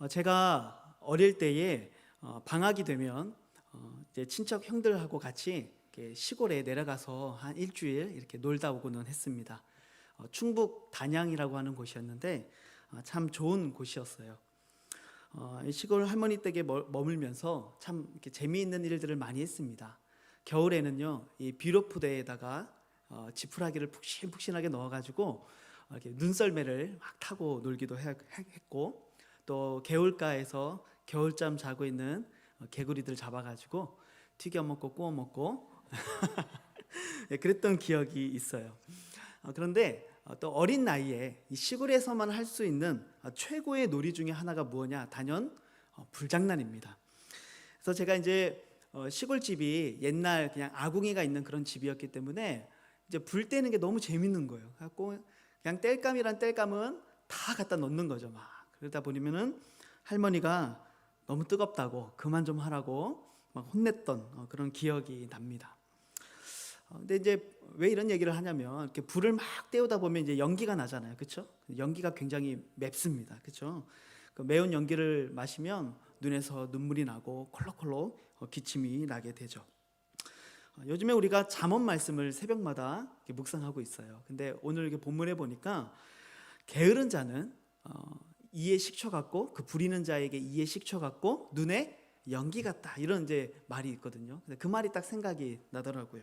제가 어릴 때에 방학이 되면 이제 친척 형들하고 같이 이렇게 시골에 내려가서 한 일주일 이렇게 놀다 오고는 했습니다. 충북 단양이라고 하는 곳이었는데 참 좋은 곳이었어요. 이 시골 할머니 댁에 머물면서 참 이렇게 재미있는 일들을 많이 했습니다. 겨울에는요, 이 비료푸대에다가 지푸라기를 푹신푹신하게 넣어가지고 이렇게 눈썰매를 막 타고 놀기도 했고, 또 개울가에서 겨울잠 자고 있는 개구리들 잡아가지고 튀겨 먹고 구워 먹고 그랬던 기억이 있어요. 그런데 또 어린 나이에 이 시골에서만 할 수 있는 최고의 놀이 중에 하나가 뭐냐? 단연 불장난입니다. 그래서 제가 이제 시골집이 옛날 그냥 아궁이가 있는 그런 집이었기 때문에 이제 불 떼는 게 너무 재밌는 거예요. 그래갖고 그냥 땔감이란 땔감은 다 갖다 놓는 거죠. 막 그러다 보면은 할머니가 너무 뜨겁다고 그만 좀 하라고 막 혼냈던 그런 기억이 납니다. 근데 이제 왜 이런 얘기를 하냐면 이렇게 불을 막 떼우다 보면 이제 연기가 나잖아요, 그렇죠? 연기가 굉장히 맵습니다, 그렇죠? 그 매운 연기를 마시면 눈에서 눈물이 나고 콜록콜록 기침이 나게 되죠. 요즘에 우리가 잠언 말씀을 새벽마다 묵상하고 있어요. 근데 오늘 이렇게 본문에 보니까 게으른 자는 이에 식초 같고 그 부리는 자에게 이에 식초 같고 눈에 연기 같다, 이런 이제 말이 있거든요. 그 말이 딱 생각이 나더라고요.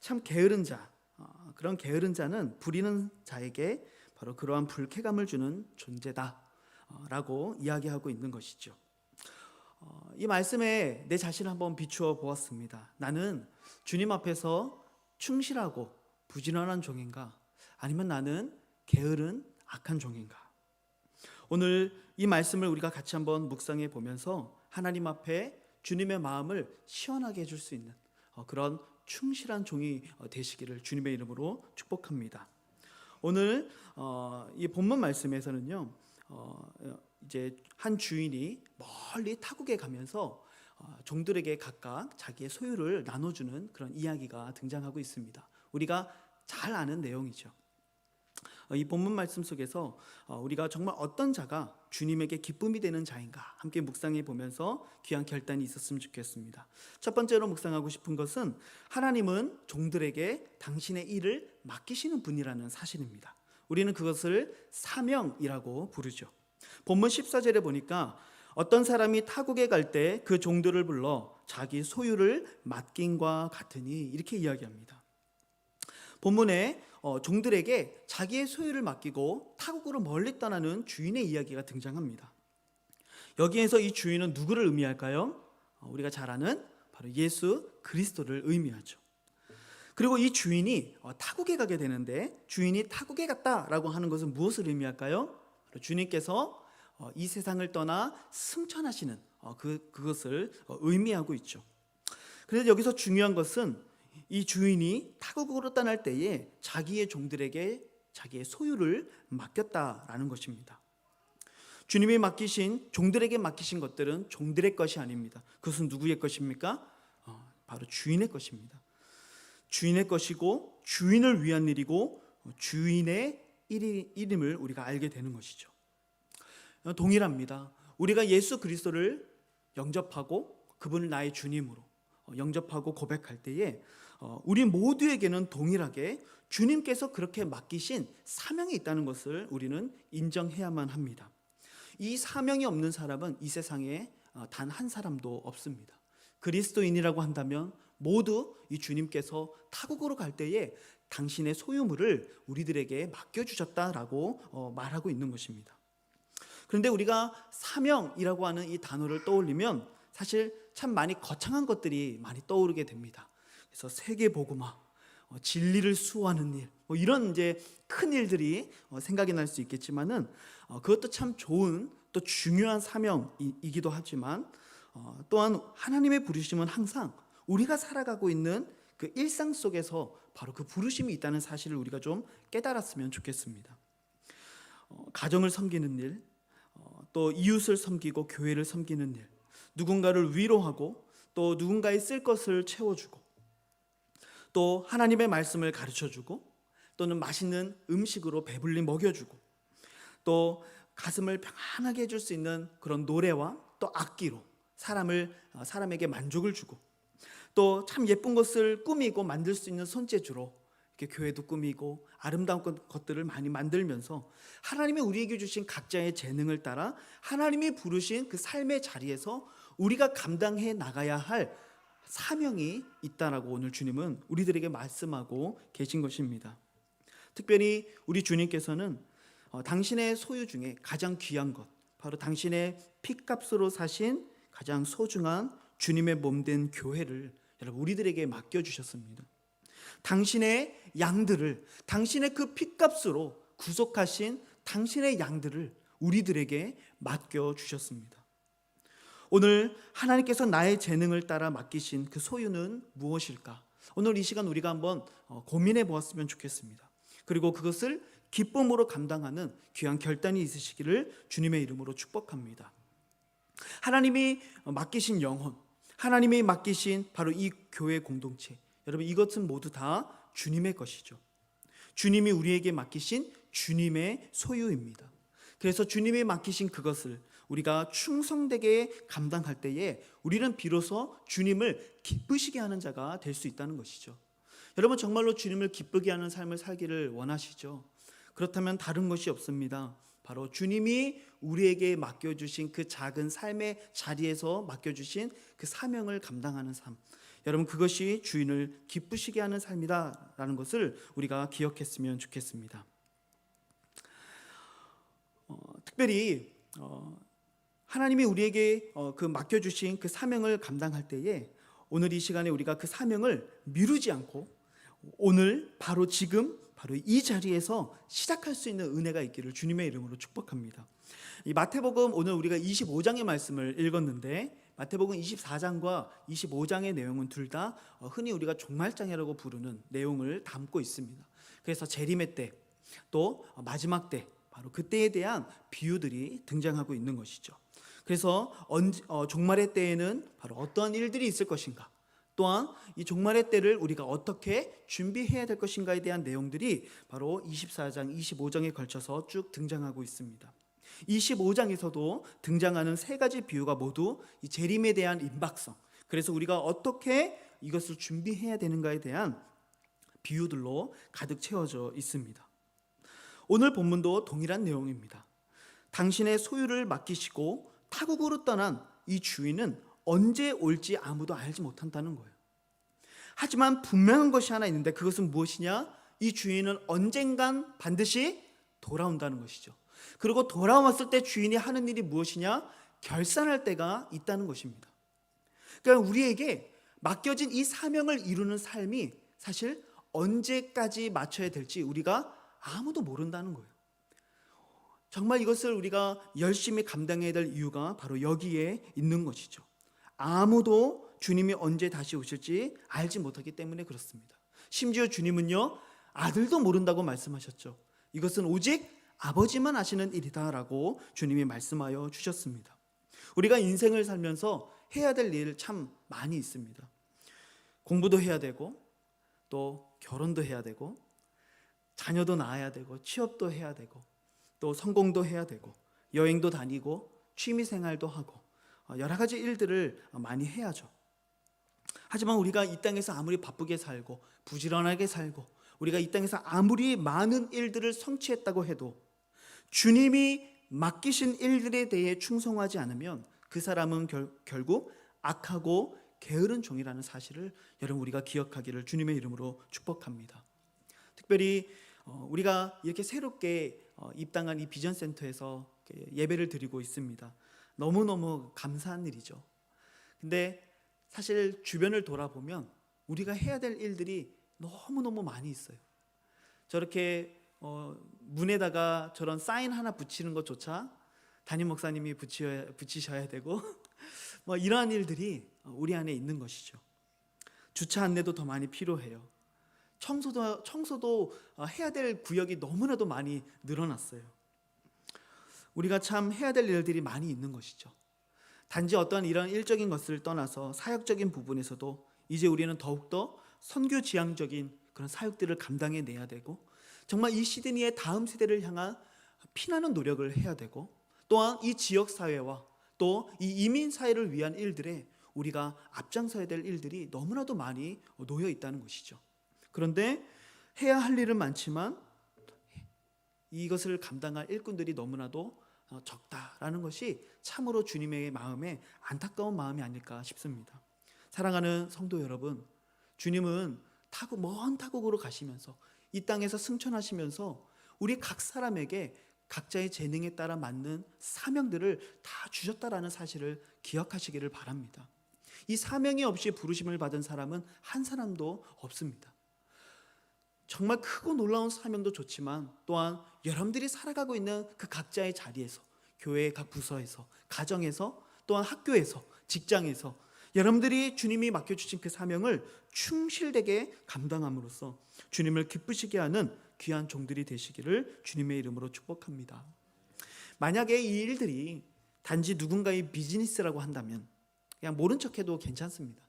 참 게으른 자, 그런 게으른 자는 부리는 자에게 바로 그러한 불쾌감을 주는 존재다라고 이야기하고 있는 것이죠. 이 말씀에 내 자신을 한번 비추어 보았습니다. 나는 주님 앞에서 충실하고 부지런한 종인가? 아니면 나는 게으른 악한 종인가? 오늘 이 말씀을 우리가 같이 한번 묵상해 보면서 하나님 앞에 주님의 마음을 시원하게 해줄 수 있는 그런 충실한 종이 되시기를 주님의 이름으로 축복합니다. 오늘 이 본문 말씀에서는요, 이제 한 주인이 멀리 타국에 가면서 종들에게 각각 자기의 소유를 나눠주는 그런 이야기가 등장하고 있습니다. 우리가 잘 아는 내용이죠. 이 본문 말씀 속에서 우리가 정말 어떤 자가 주님에게 기쁨이 되는 자인가 함께 묵상해 보면서 귀한 결단이 있었으면 좋겠습니다. 첫 번째로 묵상하고 싶은 것은 하나님은 종들에게 당신의 일을 맡기시는 분이라는 사실입니다. 우리는 그것을 사명이라고 부르죠. 본문 14절에 보니까 어떤 사람이 타국에 갈 때 그 종들을 불러 자기 소유를 맡긴과 같으니, 이렇게 이야기합니다. 본문에 종들에게 자기의 소유를 맡기고 타국으로 멀리 떠나는 주인의 이야기가 등장합니다. 여기에서 이 주인은 누구를 의미할까요? 우리가 잘 아는 바로 예수 그리스도를 의미하죠. 그리고 이 주인이 타국에 가게 되는데, 주인이 타국에 갔다라고 하는 것은 무엇을 의미할까요? 주님께서 이 세상을 떠나 승천하시는 그것을 의미하고 있죠. 그래서 여기서 중요한 것은 이 주인이 타국으로 떠날 때에 자기의 종들에게 자기의 소유를 맡겼다라는 것입니다. 주님이 맡기신, 종들에게 맡기신 것들은 종들의 것이 아닙니다. 그것은 누구의 것입니까? 바로 주인의 것입니다. 주인의 것이고 주인을 위한 일이고 주인의 이름을 우리가 알게 되는 것이죠. 동일합니다. 우리가 예수 그리스도를 영접하고 그분을 나의 주님으로 영접하고 고백할 때에 우리 모두에게는 동일하게 주님께서 그렇게 맡기신 사명이 있다는 것을 우리는 인정해야만 합니다. 이 사명이 없는 사람은 이 세상에 단 한 사람도 없습니다. 그리스도인이라고 한다면 모두 이 주님께서 타국으로 갈 때에 당신의 소유물을 우리들에게 맡겨주셨다라고 말하고 있는 것입니다. 그런데 우리가 사명이라고 하는 이 단어를 떠올리면 사실 참 많이 거창한 것들이 많이 떠오르게 됩니다. 그래서 세계복음화, 진리를 수호하는 일, 이런 이제 큰 일들이 생각이 날 수 있겠지만은 그것도 참 좋은 또 중요한 사명이기도 하지만 또한 하나님의 부르심은 항상 우리가 살아가고 있는 그 일상 속에서 바로 그 부르심이 있다는 사실을 우리가 좀 깨달았으면 좋겠습니다. 가정을 섬기는 일, 또 이웃을 섬기고 교회를 섬기는 일, 누군가를 위로하고 또 누군가의 쓸 것을 채워주고 또 하나님의 말씀을 가르쳐주고 또는 맛있는 음식으로 배불리 먹여주고 또 가슴을 평안하게 해줄 수 있는 그런 노래와 또 악기로 사람에게 만족을 주고, 또 참 예쁜 것을 꾸미고 만들 수 있는 손재주로 이렇게 교회도 꾸미고 아름다운 것들을 많이 만들면서 하나님이 우리에게 주신 각자의 재능을 따라 하나님이 부르신 그 삶의 자리에서 우리가 감당해 나가야 할 사명이 있다라고 오늘 주님은 우리들에게 말씀하고 계신 것입니다. 특별히 우리 주님께서는 당신의 소유 중에 가장 귀한 것, 바로 당신의 피값으로 사신 가장 소중한 주님의 몸된 교회를 여러분 우리들에게 맡겨주셨습니다. 당신의 양들을, 당신의 그 피값으로 구속하신 당신의 양들을 우리들에게 맡겨주셨습니다. 오늘 하나님께서 나의 재능을 따라 맡기신 그 소유는 무엇일까? 오늘 이 시간 우리가 한번 고민해 보았으면 좋겠습니다. 그리고 그것을 기쁨으로 감당하는 귀한 결단이 있으시기를 주님의 이름으로 축복합니다. 하나님이 맡기신 영혼, 하나님이 맡기신 바로 이 교회 공동체, 여러분 이것은 모두 다 주님의 것이죠. 주님이 우리에게 맡기신 주님의 소유입니다. 그래서 주님이 맡기신 그것을 우리가 충성되게 감당할 때에 우리는 비로소 주님을 기쁘시게 하는 자가 될 수 있다는 것이죠. 여러분 정말로 주님을 기쁘게 하는 삶을 살기를 원하시죠? 그렇다면 다른 것이 없습니다. 바로 주님이 우리에게 맡겨주신 그 작은 삶의 자리에서 맡겨주신 그 사명을 감당하는 삶, 여러분 그것이 주인을 기쁘시게 하는 삶이다라는 것을 우리가 기억했으면 좋겠습니다. 특별히 하나님이 우리에게 그 맡겨주신 그 사명을 감당할 때에 오늘 이 시간에 우리가 그 사명을 미루지 않고 오늘 바로 지금 바로 이 자리에서 시작할 수 있는 은혜가 있기를 주님의 이름으로 축복합니다. 이 마태복음 오늘 우리가 25장의 말씀을 읽었는데 마태복음 24장과 25장의 내용은 둘 다 흔히 우리가 종말장이라고 부르는 내용을 담고 있습니다. 그래서 재림의 때, 또 마지막 때, 바로 그때에 대한 비유들이 등장하고 있는 것이죠. 그래서 종말의 때에는 바로 어떤 일들이 있을 것인가, 또한 이 종말의 때를 우리가 어떻게 준비해야 될 것인가에 대한 내용들이 바로 24장, 25장에 걸쳐서 쭉 등장하고 있습니다. 25장에서도 등장하는 세 가지 비유가 모두 이 재림에 대한 임박성, 그래서 우리가 어떻게 이것을 준비해야 되는가에 대한 비유들로 가득 채워져 있습니다. 오늘 본문도 동일한 내용입니다. 당신의 소유를 맡기시고 타국으로 떠난 이 주인은 언제 올지 아무도 알지 못한다는 거예요. 하지만 분명한 것이 하나 있는데 그것은 무엇이냐? 이 주인은 언젠간 반드시 돌아온다는 것이죠. 그리고 돌아왔을 때 주인이 하는 일이 무엇이냐? 결산할 때가 있다는 것입니다. 그러니까 우리에게 맡겨진 이 사명을 이루는 삶이 사실 언제까지 마쳐야 될지 우리가 아무도 모른다는 거예요. 정말 이것을 우리가 열심히 감당해야 될 이유가 바로 여기에 있는 것이죠. 아무도 주님이 언제 다시 오실지 알지 못하기 때문에 그렇습니다. 심지어 주님은요, 아들도 모른다고 말씀하셨죠. 이것은 오직 아버지만 아시는 일이다라고 주님이 말씀하여 주셨습니다. 우리가 인생을 살면서 해야 될 일 참 많이 있습니다. 공부도 해야 되고, 또 결혼도 해야 되고, 자녀도 낳아야 되고, 취업도 해야 되고, 또 성공도 해야 되고, 여행도 다니고, 취미 생활도 하고, 여러 가지 일들을 많이 해야죠. 하지만 우리가 이 땅에서 아무리 바쁘게 살고 부지런하게 살고 우리가 이 땅에서 아무리 많은 일들을 성취했다고 해도 주님이 맡기신 일들에 대해 충성하지 않으면 그 사람은 결국 악하고 게으른 종이라는 사실을 여러분 우리가 기억하기를 주님의 이름으로 축복합니다. 특별히 우리가 이렇게 새롭게 입당한 이 비전센터에서 예배를 드리고 있습니다. 너무너무 감사한 일이죠. 근데 사실 주변을 돌아보면 우리가 해야 될 일들이 너무너무 많이 있어요. 저렇게 문에다가 저런 사인 하나 붙이는 것조차 담임 목사님이 붙이셔야 되고 뭐 이러한 일들이 우리 안에 있는 것이죠. 주차 안내도 더 많이 필요해요. 청소도 해야 될 구역이 너무나도 많이 늘어났어요. 우리가 참 해야 될 일들이 많이 있는 것이죠. 단지 어떤 이런 일적인 것을 떠나서 사역적인 부분에서도 이제 우리는 더욱더 선교 지향적인 그런 사역들을 감당해내야 되고 정말 이 시드니의 다음 세대를 향한 피나는 노력을 해야 되고 또한 이 지역 사회와 또 이 이민 사회를 위한 일들에 우리가 앞장서야 될 일들이 너무나도 많이 놓여 있다는 것이죠. 그런데 해야 할 일은 많지만 이것을 감당할 일꾼들이 너무나도 적다라는 것이 참으로 주님의 마음에 안타까운 마음이 아닐까 싶습니다. 사랑하는 성도 여러분, 주님은 먼 타국으로 가시면서 이 땅에서 승천하시면서 우리 각 사람에게 각자의 재능에 따라 맞는 사명들을 다 주셨다라는 사실을 기억하시기를 바랍니다. 이 사명이 없이 부르심을 받은 사람은 한 사람도 없습니다. 정말 크고 놀라운 사명도 좋지만 또한 여러분들이 살아가고 있는 그 각자의 자리에서, 교회의 각 부서에서, 가정에서, 또한 학교에서, 직장에서 여러분들이 주님이 맡겨주신 그 사명을 충실되게 감당함으로써 주님을 기쁘시게 하는 귀한 종들이 되시기를 주님의 이름으로 축복합니다. 만약에 이 일들이 단지 누군가의 비즈니스라고 한다면 그냥 모른 척해도 괜찮습니다.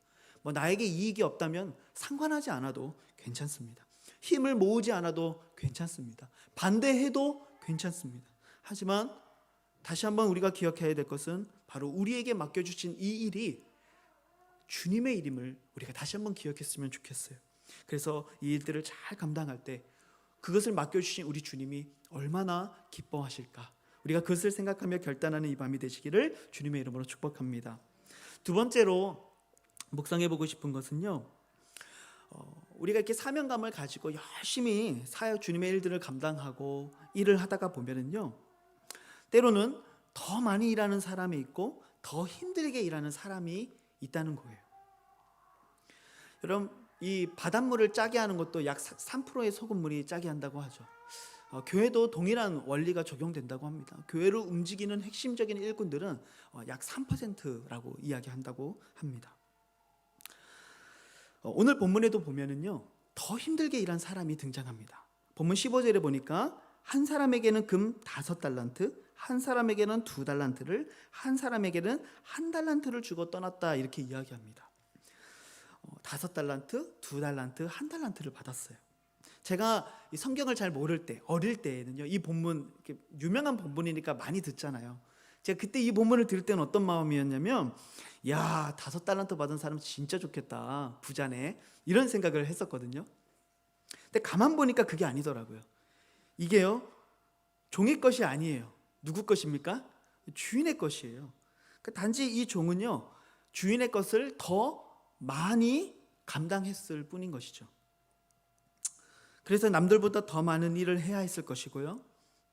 나에게 이익이 없다면 상관하지 않아도 괜찮습니다. 힘을 모으지 않아도 괜찮습니다. 반대해도 괜찮습니다. 하지만 다시 한번 우리가 기억해야 될 것은 바로 우리에게 맡겨주신 이 일이 주님의 일임을 우리가 다시 한번 기억했으면 좋겠어요. 그래서 이 일들을 잘 감당할 때 그것을 맡겨주신 우리 주님이 얼마나 기뻐하실까, 우리가 그것을 생각하며 결단하는 이 밤이 되시기를 주님의 이름으로 축복합니다. 두 번째로 묵상해보고 싶은 것은요, 우리가 이렇게 사명감을 가지고 열심히 주님의 일들을 감당하고 일을 하다가 보면은요, 때로는 더 많이 일하는 사람이 있고 더 힘들게 일하는 사람이 있다는 거예요. 여러분, 이 바닷물을 짜게 하는 것도 약 3%의 소금물이 짜게 한다고 하죠. 교회도 동일한 원리가 적용된다고 합니다. 교회를 움직이는 핵심적인 일꾼들은 약 3%라고 이야기한다고 합니다. 오늘 본문에도 보면은요, 더 힘들게 일한 사람이 등장합니다. 본문 15절에 보니까 한 사람에게는 금 5달란트, 한 사람에게는 2달란트를, 한 사람에게는 1달란트를 주고 떠났다, 이렇게 이야기합니다. 5달란트, 2달란트, 1달란트를 받았어요. 제가 이 성경을 잘 모를 때, 어릴 때에는요, 이 본문, 유명한 본문이니까 많이 듣잖아요. 제가 그때 이 본문을 들을 때는 어떤 마음이었냐면, 야, 5달란트 받은 사람 진짜 좋겠다, 부자네, 이런 생각을 했었거든요. 근데 가만 보니까 그게 아니더라고요. 이게요, 종의 것이 아니에요. 누구 것입니까? 주인의 것이에요. 단지 이 종은요, 주인의 것을 더 많이 감당했을 뿐인 것이죠. 그래서 남들보다 더 많은 일을 해야 했을 것이고요,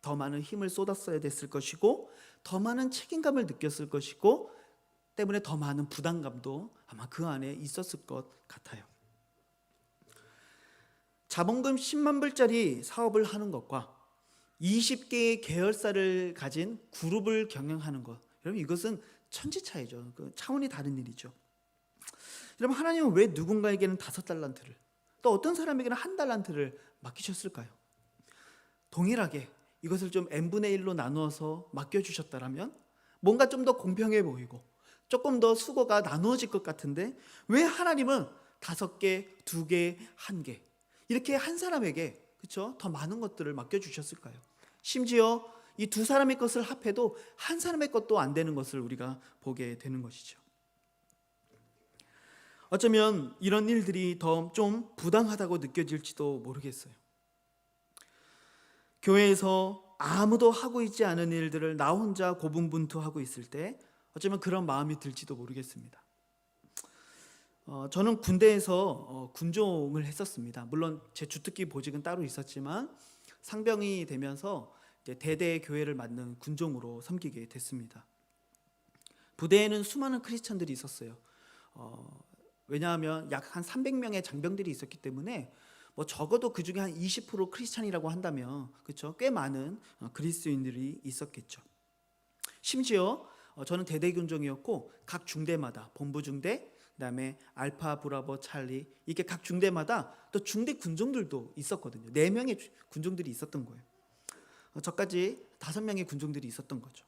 더 많은 힘을 쏟았어야 됐을 것이고, 더 많은 책임감을 느꼈을 것이고, 때문에 더 많은 부담감도 아마 그 안에 있었을 것 같아요. 자본금 10만 불짜리 사업을 하는 것과 20개의 계열사를 가진 그룹을 경영하는 것, 여러분, 이것은 천지차이죠. 차원이 다른 일이죠. 여러분, 하나님은 왜 누군가에게는 5달란트를, 또 어떤 사람에게는 1달란트를 맡기셨을까요? 동일하게 이것을 좀 n분의 1로 나누어서 맡겨주셨다면 뭔가 좀 더 공평해 보이고 조금 더 수고가 나누어질 것 같은데, 왜 하나님은 5개, 2개, 1개 이렇게 한 사람에게, 그렇죠, 더 많은 것들을 맡겨주셨을까요? 심지어 이 두 사람의 것을 합해도 한 사람의 것도 안 되는 것을 우리가 보게 되는 것이죠. 어쩌면 이런 일들이 더 좀 부당하다고 느껴질지도 모르겠어요. 교회에서 아무도 하고 있지 않은 일들을 나 혼자 고분분투하고 있을 때 어쩌면 그런 마음이 들지도 모르겠습니다. 저는 군대에서 군종을 했었습니다. 물론 제 주특기 보직은 따로 있었지만 상병이 되면서 이제 대대 교회를 맡는 군종으로 섬기게 됐습니다. 부대에는 수많은 크리스천들이 있었어요. 왜냐하면 약 한 300명의 장병들이 있었기 때문에 적어도 그 중에 한 20% 크리스찬이라고 한다면, 그렇죠, 꽤 많은 그리스도인들이 있었겠죠. 심지어 저는 대대군종이었고 각 중대마다 본부 중대, 그다음에 알파, 브라보, 찰리, 이렇게 각 중대마다 또 중대 군종들도 있었거든요. 4명의 군종들이 있었던 거예요. 저까지 5명의 군종들이 있었던 거죠.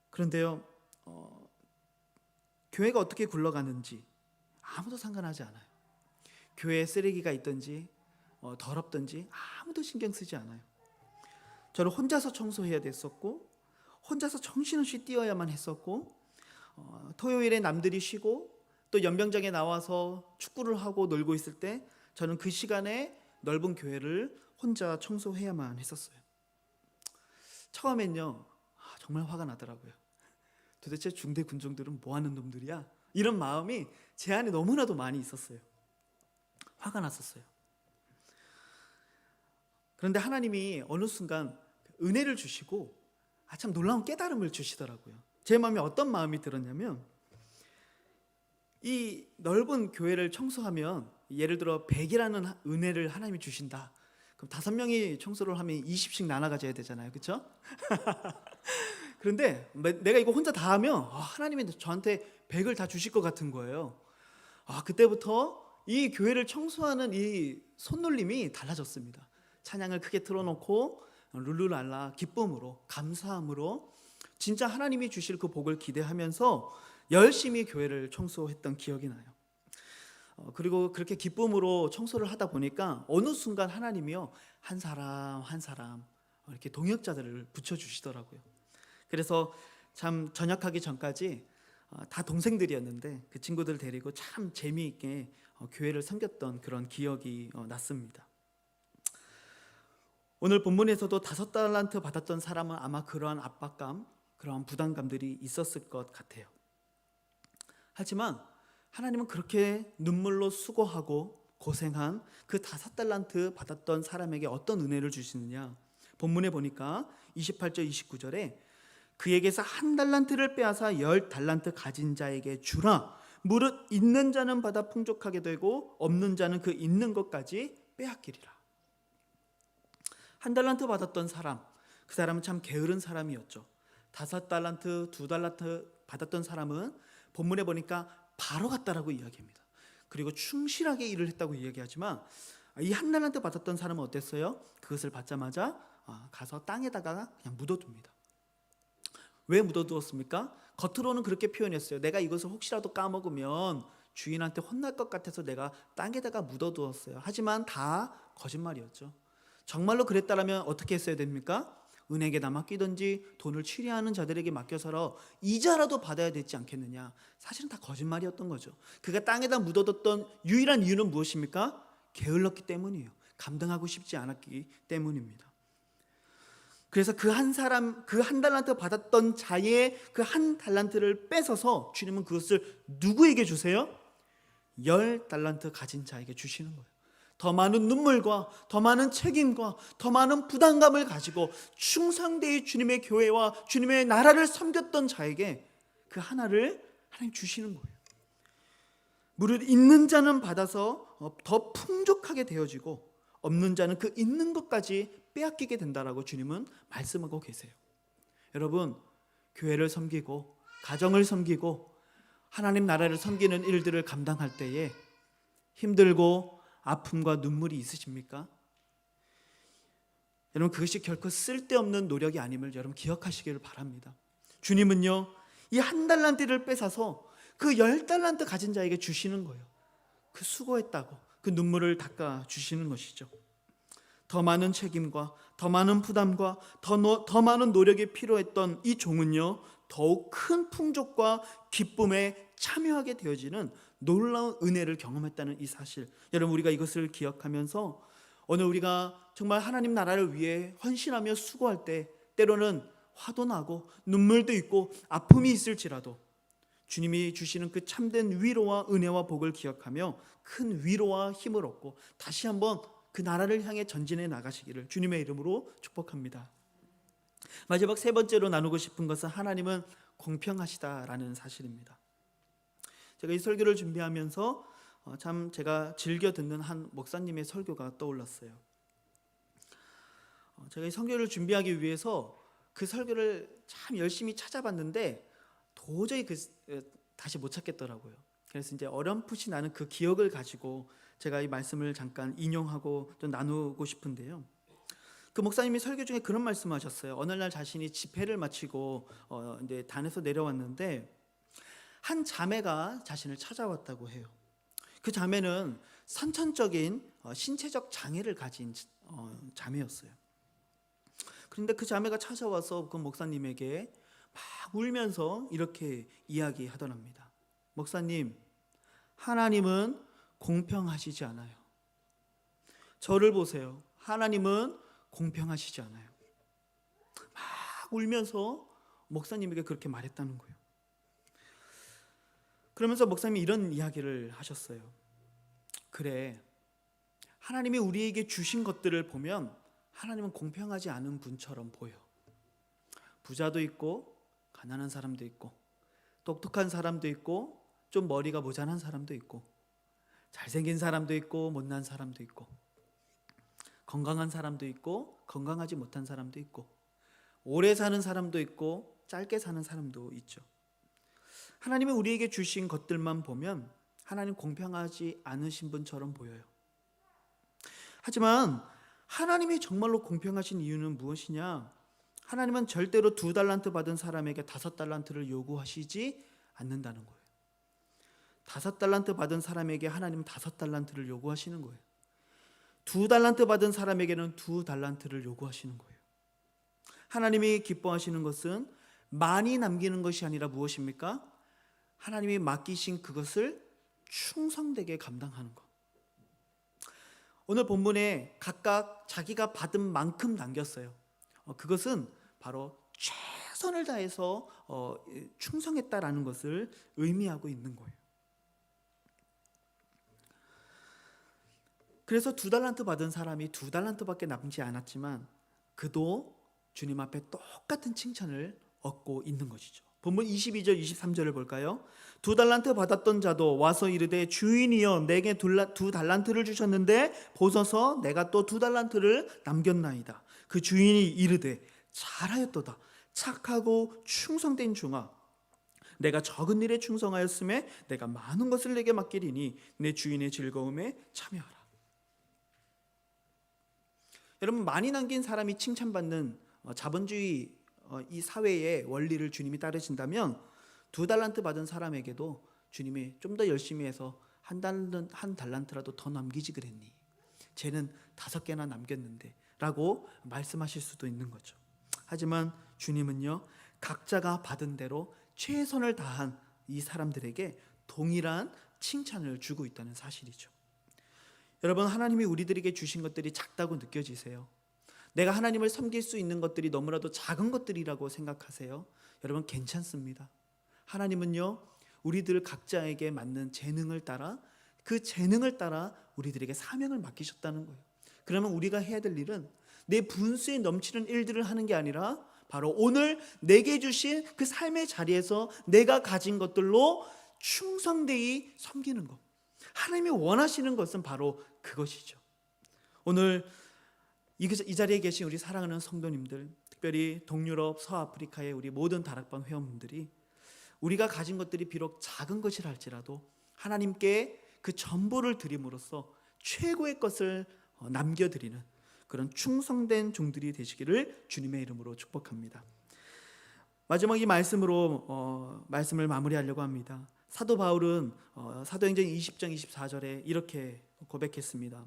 그런데요, 교회가 어떻게 굴러가는지 아무도 상관하지 않아요. 교회에 쓰레기가 있든지 더럽든지 아무도 신경 쓰지 않아요. 저는 혼자서 청소해야 됐었고, 혼자서 정신없이 뛰어야만 했었고, 토요일에 남들이 쉬고 또 연병장에 나와서 축구를 하고 놀고 있을 때 저는 그 시간에 넓은 교회를 혼자 청소해야만 했었어요. 처음엔요, 정말 화가 나더라고요. 도대체 중대 군종들은 뭐 하는 놈들이야? 이런 마음이 제 안에 너무나도 많이 있었어요. 화가 났었어요. 그런데 하나님이 어느 순간 은혜를 주시고 참 놀라운 깨달음을 주시더라고요. 제 마음에 어떤 마음이 들었냐면, 이 넓은 교회를 청소하면 예를 들어 100이라는 은혜를 하나님이 주신다. 그럼 5명이 청소를 하면 20씩 나눠 가져야 되잖아요. 그렇죠? 그런데 내가 이거 혼자 다 하면 하나님이 저한테 100을 다 주실 것 같은 거예요. 그때부터 이 교회를 청소하는 이 손놀림이 달라졌습니다. 찬양을 크게 틀어놓고 룰루랄라 기쁨으로, 감사함으로 진짜 하나님이 주실 그 복을 기대하면서 열심히 교회를 청소했던 기억이 나요. 그리고 그렇게 기쁨으로 청소를 하다 보니까 어느 순간 하나님이요, 한 사람 한 사람 이렇게 동역자들을 붙여주시더라고요. 그래서 참 전역하기 전까지 다 동생들이었는데 그 친구들 데리고 참 재미있게 교회를 섬겼던 그런 기억이 났습니다. 오늘 본문에서도 5달란트 받았던 사람은 아마 그러한 압박감, 그러한 부담감들이 있었을 것 같아요. 하지만 하나님은 그렇게 눈물로 수고하고 고생한 그 5달란트 받았던 사람에게 어떤 은혜를 주시느냐, 본문에 보니까 28절 29절에 그에게서 1달란트를 빼앗아 10달란트 가진 자에게 주라. 무릇 있는 자는 받아 풍족하게 되고 없는 자는 그 있는 것까지 빼앗기리라. 1달란트 받았던 사람, 그 사람은 참 게으른 사람이었죠. 5달란트, 2달란트 받았던 사람은 본문에 보니까 바로 갔다라고 이야기합니다. 그리고 충실하게 일을 했다고 이야기하지만 이 1달란트 받았던 사람은 어땠어요? 그것을 받자마자 가서 땅에다가 그냥 묻어둡니다. 왜 묻어두었습니까? 겉으로는 그렇게 표현했어요. 내가 이것을 혹시라도 까먹으면 주인한테 혼날 것 같아서 내가 땅에다가 묻어두었어요. 하지만 다 거짓말이었죠. 정말로 그랬다면 어떻게 했어야 됩니까? 은행에다 맡기든지 돈을 취리하는 자들에게 맡겨서라 이자라도 받아야 되지 않겠느냐. 사실은 다 거짓말이었던 거죠. 그가 땅에다 묻어뒀던 유일한 이유는 무엇입니까? 게을렀기 때문이에요. 감당하고 싶지 않았기 때문입니다. 그래서 그 한 사람, 그 1달란트 받았던 자의 그 1달란트를 뺏어서 주님은 그것을 누구에게 주세요? 10달란트 가진 자에게 주시는 거예요. 더 많은 눈물과 더 많은 책임과 더 많은 부담감을 가지고 충성되이 주님의 교회와 주님의 나라를 섬겼던 자에게 그 하나를 하나님 주시는 거예요. 무릇 있는 자는 받아서 더 풍족하게 되어지고 없는 자는 그 있는 것까지 빼앗기게 된다라고 주님은 말씀하고 계세요. 여러분, 교회를 섬기고 가정을 섬기고 하나님 나라를 섬기는 일들을 감당할 때에 힘들고 아픔과 눈물이 있으십니까? 여러분, 그것이 결코 쓸데없는 노력이 아님을 여러분 기억하시기를 바랍니다. 주님은요, 이 1달란트를 뺏어서 그 10달란트 가진 자에게 주시는 거예요. 그 수고했다고 그 눈물을 닦아 주시는 것이죠. 더 많은 책임과 더 많은 부담과 더 많은 노력이 필요했던 이 종은요, 더욱 큰 풍족과 기쁨에 참여하게 되어지는 놀라운 은혜를 경험했다는 이 사실, 여러분 우리가 이것을 기억하면서 오늘 우리가 정말 하나님 나라를 위해 헌신하며 수고할 때 때로는 화도 나고 눈물도 있고 아픔이 있을지라도 주님이 주시는 그 참된 위로와 은혜와 복을 기억하며 큰 위로와 힘을 얻고 다시 한번 그 나라를 향해 전진해 나가시기를 주님의 이름으로 축복합니다. 마지막 3번째로 나누고 싶은 것은 하나님은 공평하시다라는 사실입니다. 제가 이 설교를 준비하면서 참 제가 즐겨 듣는 한 목사님의 설교가 떠올랐어요. 제가 이 설교를 준비하기 위해서 그 설교를 참 열심히 찾아봤는데 도저히 다시 못 찾겠더라고요. 그래서 이제 어렴풋이 나는 그 기억을 가지고 제가 이 말씀을 잠깐 인용하고 좀 나누고 싶은데요. 그 목사님이 설교 중에 그런 말씀하셨어요. 어느 날 자신이 집회를 마치고 이제 단에서 내려왔는데 한 자매가 자신을 찾아왔다고 해요. 그 자매는 선천적인 신체적 장애를 가진 자매였어요. 그런데 그 자매가 찾아와서 그 목사님에게 막 울면서 이렇게 이야기하더랍니다. 목사님, 하나님은 공평하시지 않아요. 저를 보세요. 하나님은 공평하시지 않아요. 막 울면서 목사님에게 그렇게 말했다는 거예요. 그러면서 목사님이 이런 이야기를 하셨어요. 그래, 하나님이 우리에게 주신 것들을 보면 하나님은 공평하지 않은 분처럼 보여. 부자도 있고 가난한 사람도 있고 똑똑한 사람도 있고 좀 머리가 모자란 사람도 있고 잘생긴 사람도 있고 못난 사람도 있고 건강한 사람도 있고 건강하지 못한 사람도 있고 오래 사는 사람도 있고 짧게 사는 사람도 있죠. 하나님이 우리에게 주신 것들만 보면 하나님 공평하지 않으신 분처럼 보여요. 하지만 하나님이 정말로 공평하신 이유는 무엇이냐? 하나님은 절대로 2달란트 받은 사람에게 5달란트를 요구하시지 않는다는 거예요. 5달란트 받은 사람에게 하나님은 5달란트를 요구하시는 거예요. 2달란트 받은 사람에게는 2달란트를 요구하시는 거예요. 하나님이 기뻐하시는 것은 많이 남기는 것이 아니라 무엇입니까? 하나님이 맡기신 그것을 충성되게 감당하는 것. 오늘 본문에 각각 자기가 받은 만큼 남겼어요. 그것은 바로 최선을 다해서 충성했다라는 것을 의미하고 있는 거예요. 그래서 2달란트 받은 사람이 2달란트밖에 남지 않았지만 그도 주님 앞에 똑같은 칭찬을 얻고 있는 것이죠. 본문 22절 23절을 볼까요? 2달란트 받았던 자도 와서 이르되 주인이여 내게 2달란트를 주셨는데 보소서 내가 또 2달란트를 남겼나이다. 그 주인이 이르되 잘하였도다. 착하고 충성된 종아, 내가 적은 일에 충성하였음에 내가 많은 것을 내게 맡기리니 내 주인의 즐거움에 참여하라. 여러분, 많이 남긴 사람이 칭찬받는 자본주의 이 사회의 원리를 주님이 따르신다면 2달란트 받은 사람에게도 주님이 좀 더 열심히 해서 한 달란트라도 더 남기지 그랬니? 쟤는 5개나 남겼는데 라고 말씀하실 수도 있는 거죠. 하지만 주님은요, 각자가 받은 대로 최선을 다한 이 사람들에게 동일한 칭찬을 주고 있다는 사실이죠. 여러분, 하나님이 우리들에게 주신 것들이 작다고 느껴지세요? 내가 하나님을 섬길 수 있는 것들이 너무나도 작은 것들이라고 생각하세요? 여러분, 괜찮습니다. 하나님은요, 우리들 각자에게 맞는 재능을 따라 그 재능을 따라 우리들에게 사명을 맡기셨다는 거예요. 그러면 우리가 해야 될 일은 내 분수에 넘치는 일들을 하는 게 아니라 바로 오늘 내게 주신 그 삶의 자리에서 내가 가진 것들로 충성되이 섬기는 것. 하나님이 원하시는 것은 바로 그것이죠. 오늘 이 자리에 계신 우리 사랑하는 성도님들, 특별히 동유럽, 서아프리카의 우리 모든 다락방 회원분들이 우리가 가진 것들이 비록 작은 것이라 할지라도 하나님께 그 전부를 드림으로써 최고의 것을 남겨드리는 그런 충성된 종들이 되시기를 주님의 이름으로 축복합니다. 마지막 이 말씀으로 말씀을 마무리하려고 합니다. 사도 바울은 사도행전 20장 24절에 이렇게 고백했습니다.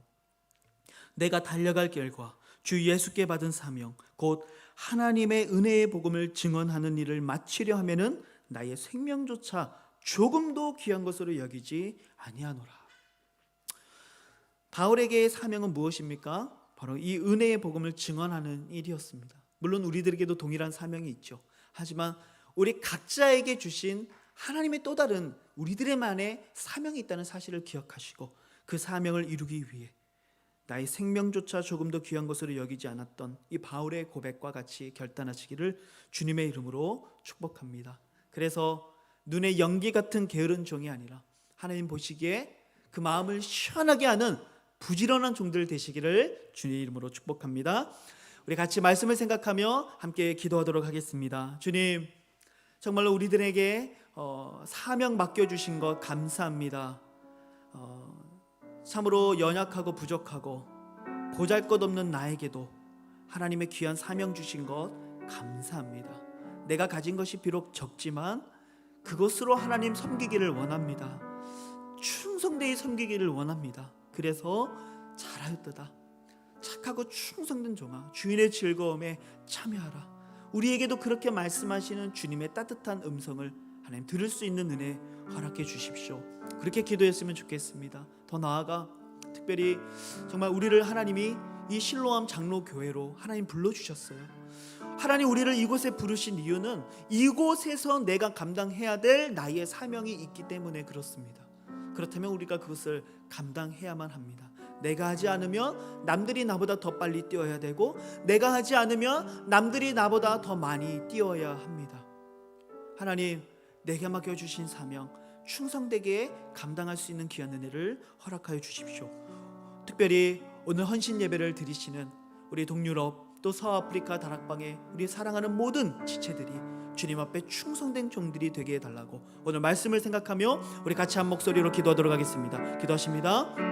내가 달려갈 길과 주 예수께 받은 사명 곧 하나님의 은혜의 복음을 증언하는 일을 마치려 하면은 나의 생명조차 조금도 귀한 것으로 여기지 아니하노라. 바울에게의 사명은 무엇입니까? 바로 이 은혜의 복음을 증언하는 일이었습니다. 물론 우리들에게도 동일한 사명이 있죠. 하지만 우리 각자에게 주신 하나님의 또 다른 우리들만의 사명이 있다는 사실을 기억하시고 그 사명을 이루기 위해 나의 생명조차 조금도 귀한 것으로 여기지 않았던 이 바울의 고백과 같이 결단하시기를 주님의 이름으로 축복합니다. 그래서 눈에 연기 같은 게으른 종이 아니라 하나님 보시기에 그 마음을 시원하게 하는 부지런한 종들 되시기를 주님의 이름으로 축복합니다. 우리 같이 말씀을 생각하며 함께 기도하도록 하겠습니다. 주님, 정말로 우리들에게 사명 맡겨주신 것 감사합니다. 참으로 연약하고 부족하고 보잘것없는 나에게도 하나님의 귀한 사명 주신 것 감사합니다. 내가 가진 것이 비록 적지만 그것으로 하나님 섬기기를 원합니다. 충성되이 섬기기를 원합니다. 그래서 잘하였도다. 착하고 충성된 종아, 주인의 즐거움에 참여하라. 우리에게도 그렇게 말씀하시는 주님의 따뜻한 음성을 하나님 들을 수 있는 은혜 허락해 주십시오. 그렇게 기도했으면 좋겠습니다. 더 나아가 특별히 정말 우리를 하나님이 이 실로암 장로교회로 하나님 불러주셨어요. 하나님 우리를 이곳에 부르신 이유는 이곳에서 내가 감당해야 될 나의 사명이 있기 때문에 그렇습니다. 그렇다면 우리가 그것을 감당해야만 합니다. 내가 하지 않으면 남들이 나보다 더 빨리 뛰어야 되고, 내가 하지 않으면 남들이 나보다 더 많이 뛰어야 합니다. 하나님, 내게 맡겨주신 사명 충성되게 감당할 수 있는 귀한 은혜를 허락하여 주십시오. 특별히 오늘 헌신 예배를 드리시는 우리 동유럽 또 서아프리카 다락방의 우리 사랑하는 모든 지체들이 주님 앞에 충성된 종들이 되게 해달라고 오늘 말씀을 생각하며 우리 같이 한 목소리로 기도하도록 하겠습니다. 기도하십니다.